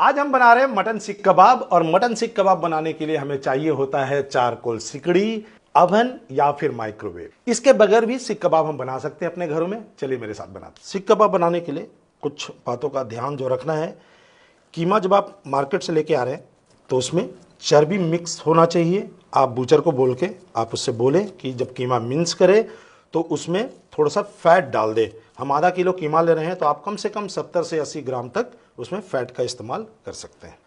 आज हम बना रहे हैं मटन सीख कबाब। और मटन सीख कबाब बनाने के लिए हमें चाहिए होता है चारकोल सिकड़ी, अवन या फिर माइक्रोवेव। इसके बगैर भी सीख कबाब हम बना सकते हैं अपने घरों में। चलिए मेरे साथ बनाते हैं। सीख कबाब बनाने के लिए कुछ बातों का ध्यान जो रखना है, कीमा जब आप मार्केट से लेके आ रहे हैं तो उसमें चर्बी मिक्स होना चाहिए। आप बूचर को बोल के आप उससे बोलें कि जब कीमा मिक्स करे तो उसमें थोड़ा सा फैट डाल दे। हम आधा किलो कीमा ले रहे हैं तो आप कम से कम 70 से 80 ग्राम तक उसमें फैट का इस्तेमाल कर सकते हैं।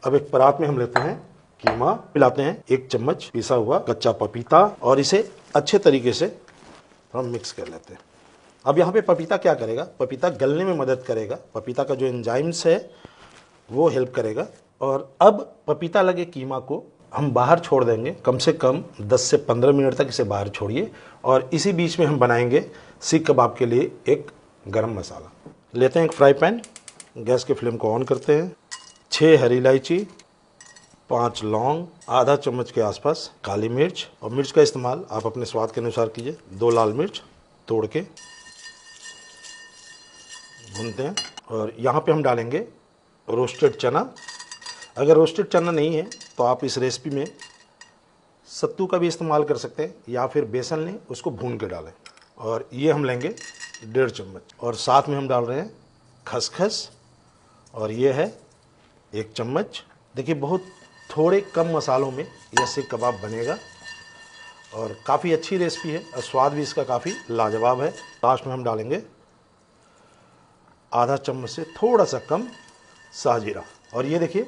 अब एक परात में हम लेते हैं कीमा, मिलाते हैं 1 चम्मच पिसा हुआ कच्चा पपीता और इसे अच्छे तरीके से हम मिक्स कर लेते हैं। अब यहाँ पे पपीता क्या करेगा, पपीता गलने में मदद करेगा। पपीता का जो एंजाइम्स है वो हेल्प करेगा। और अब पपीता लगे कीमा को हम बाहर छोड़ देंगे, कम से कम 10 से 15 मिनट तक इसे बाहर छोड़िए। और इसी बीच में हम बनाएंगे सीख कबाब के लिए एक गरम मसाला। लेते हैं एक फ्राई पैन, गैस के फ्लेम को ऑन करते हैं। 6 हरी इलायची, 5 लौंग, आधा चम्मच के आसपास काली मिर्च, और मिर्च का इस्तेमाल आप अपने स्वाद के अनुसार कीजिए। 2 लाल मिर्च तोड़ के भूनते हैं। और यहाँ पे हम डालेंगे रोस्टेड चना। अगर रोस्टेड चना नहीं है तो आप इस रेसिपी में सत्तू का भी इस्तेमाल कर सकते हैं या फिर बेसन लें, उसको भून के डालें। और ये हम लेंगे 1.5 चम्मच। और साथ में हम डाल रहे हैं खसखस, और ये है 1 चम्मच। देखिए बहुत थोड़े कम मसालों में यह सीख कबाब बनेगा और काफ़ी अच्छी रेसिपी है और स्वाद भी इसका काफ़ी लाजवाब है। लास्ट में हम डालेंगे आधा चम्मच से थोड़ा सा कम साजीरा। और ये देखिए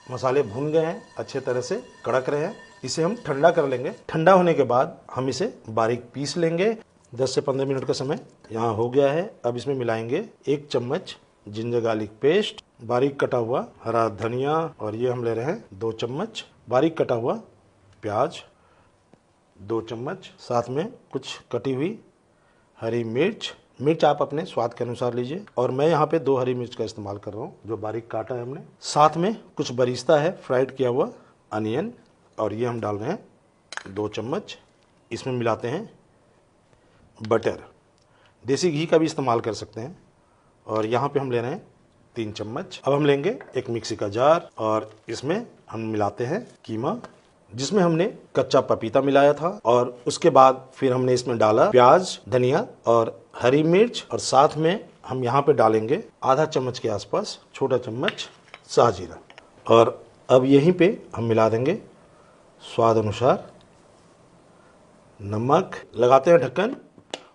मसाले भुन गए हैं, अच्छे तरह से कड़क रहे हैं। इसे हम ठंडा कर लेंगे। ठंडा होने के बाद हम इसे बारीक पीस लेंगे। 10 से 15 मिनट का समय यहाँ हो गया है। अब इसमें मिलाएंगे 1 चम्मच जिंजर गार्लिक पेस्ट, बारीक कटा हुआ हरा धनिया, और ये हम ले रहे हैं 2 चम्मच बारीक कटा हुआ प्याज, 2 चम्मच, साथ में कुछ कटी हुई हरी मिर्च। मिर्च आप अपने स्वाद के अनुसार लीजिए। और मैं यहाँ पे 2 हरी मिर्च का इस्तेमाल कर रहा हूँ जो बारीक काटा है हमने। साथ में कुछ बरिस्ता है, फ्राइड किया हुआ अनियन, और ये हम डाल रहे हैं 2 चम्मच। इसमें मिलाते हैं बटर, देसी घी का भी इस्तेमाल कर सकते हैं। और यहाँ पे हम ले रहे हैं 3 चम्मच। अब हम लेंगे एक मिक्सी का जार और इसमें हम मिलाते हैं कीमा, जिसमें हमने कच्चा पपीता मिलाया था। और उसके बाद फिर हमने इसमें डाला प्याज, धनिया और हरी मिर्च, और साथ में हम यहाँ पे डालेंगे आधा चम्मच के आसपास छोटा चम्मच साजीरा। और अब यहीं पे हम मिला देंगे स्वाद अनुसार नमक। लगाते हैं ढक्कन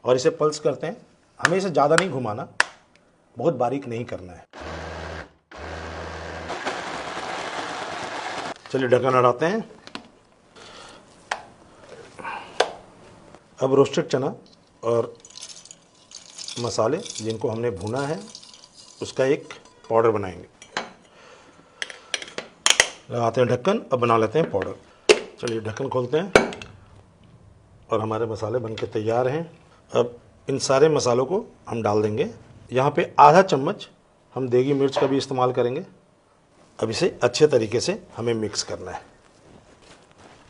और इसे पल्स करते हैं। हमें इसे ज़्यादा नहीं घुमाना, बहुत बारीक नहीं करना है। चलिए ढक्कन हटाते हैं। अब रोस्टेड चना और मसाले जिनको हमने भुना है उसका एक पाउडर बनाएंगे। लगाते हैं ढक्कन, अब बना लेते हैं पाउडर। चलिए ढक्कन खोलते हैं और हमारे मसाले बनके तैयार हैं। अब इन सारे मसालों को हम डाल देंगे। यहाँ पे आधा चम्मच हम देगी मिर्च का भी इस्तेमाल करेंगे। अब इसे अच्छे तरीके से हमें मिक्स करना है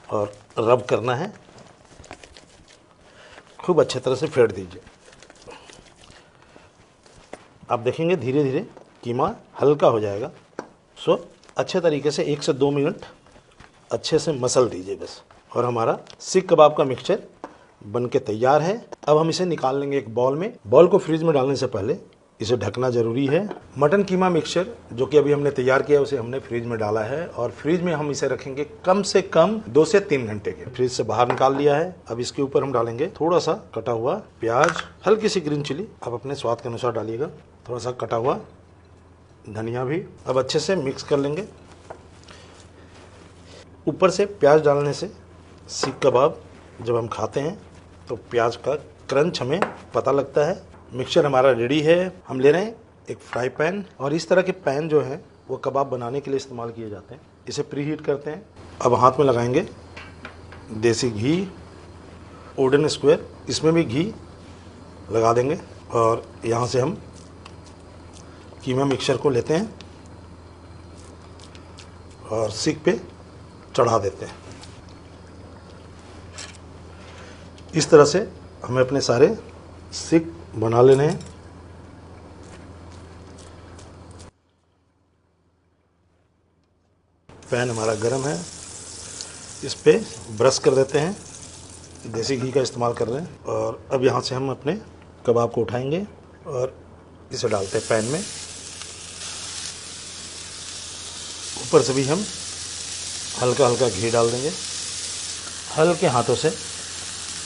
और रब करना है। खूब अच्छे तरह से फेंट दीजिए। आप देखेंगे धीरे धीरे कीमा हल्का हो जाएगा। सो अच्छे तरीके से 1 से 2 मिनट अच्छे से मसल दीजिए बस। और हमारा सीख कबाब का मिक्सचर बनके तैयार है। अब हम इसे निकाल लेंगे एक बाउल में। बाउल को फ्रिज में डालने से पहले इसे ढकना जरूरी है। मटन कीमा मिक्सचर जो कि अभी हमने तैयार किया उसे हमने फ्रिज में डाला है और फ्रिज में हम इसे रखेंगे कम से कम 2 से 3 घंटे के। फ्रिज से बाहर निकाल लिया है। अब इसके ऊपर हम डालेंगे थोड़ा सा कटा हुआ प्याज, हल्की सी ग्रीन चिली, आप अपने स्वाद के अनुसार डालिएगा, थोड़ा सा कटा हुआ धनिया भी। अब अच्छे से मिक्स कर लेंगे। ऊपर से प्याज डालने से सीख कबाब जब हम खाते हैं तो प्याज का क्रंच हमें पता लगता है। मिक्सचर हमारा रेडी है। हम ले रहे हैं एक फ्राई पैन, और इस तरह के पैन जो हैं वो कबाब बनाने के लिए इस्तेमाल किए जाते हैं। इसे प्री हीट करते हैं। अब हाथ में लगाएंगे देसी घी, वुडन स्क्वायर, इसमें भी घी लगा देंगे। और यहाँ से हम कीमा मिक्सचर को लेते हैं और सीख पे चढ़ा देते हैं। इस तरह से हमें अपने सारे सीख बना लेने हैं। पैन हमारा गर्म है, इस पे ब्रश कर देते हैं। देसी घी का इस्तेमाल कर रहे हैं। और अब यहाँ से हम अपने कबाब को उठाएंगे और इसे डालते हैं पैन में। ऊपर से भी हम हल्का हल्का घी डाल देंगे। हल्के हाथों से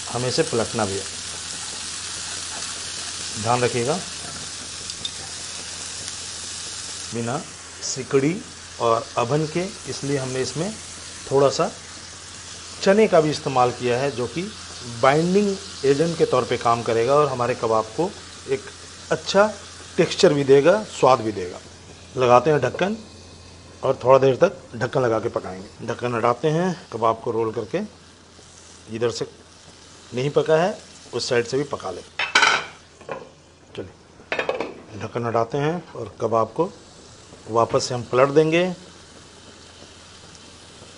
हमें इसे पलटना भी है, ध्यान रखिएगा। बिना सिकड़ी और अवन के, इसलिए हमने इसमें थोड़ा सा चने का भी इस्तेमाल किया है, जो कि बाइंडिंग एजेंट के तौर पे काम करेगा और हमारे कबाब को एक अच्छा टेक्सचर भी देगा, स्वाद भी देगा। लगाते हैं ढक्कन और थोड़ा देर तक ढक्कन लगा के पकाएंगे। ढक्कन हटाते हैं, कबाब को रोल करके इधर से नहीं पका है उस साइड से भी पका ले। चलिए ढक्कन हटाते हैं और कबाब को वापस से हम पलट देंगे।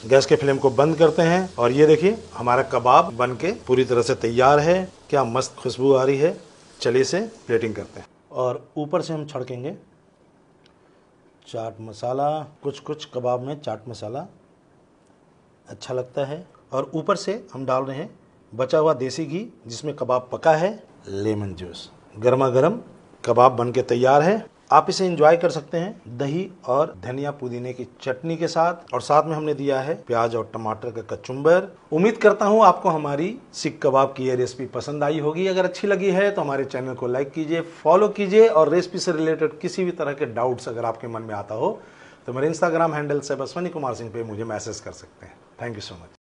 गैस के फ्लेम को बंद करते हैं और ये देखिए हमारा कबाब बनके पूरी तरह से तैयार है। क्या मस्त खुशबू आ रही है। चलिए इसे प्लेटिंग करते हैं और ऊपर से हम छिड़केंगे चाट मसाला। कुछ कुछ कबाब में चाट मसाला अच्छा लगता है। और ऊपर से हम डाल रहे हैं बचा हुआ देसी घी, जिसमें कबाब पका है। लेमन जूस, गर्मा गर्म कबाब बनके तैयार है। आप इसे एंजॉय कर सकते हैं दही और धनिया पुदीने की चटनी के साथ। और साथ में हमने दिया है प्याज और टमाटर का कचुम्बर। उम्मीद करता हूं आपको हमारी सीख कबाब की ये रेसिपी पसंद आई होगी। अगर अच्छी लगी है तो हमारे चैनल को लाइक कीजिए, फॉलो कीजिए और रेसिपी से रिलेटेड किसी भी तरह के डाउट्स अगर आपके मन में आता हो तो मेरे इंस्टाग्राम हैंडल से अश्विनी कुमार सिंह पे मुझे मैसेज कर सकते हैं। Thank you so much.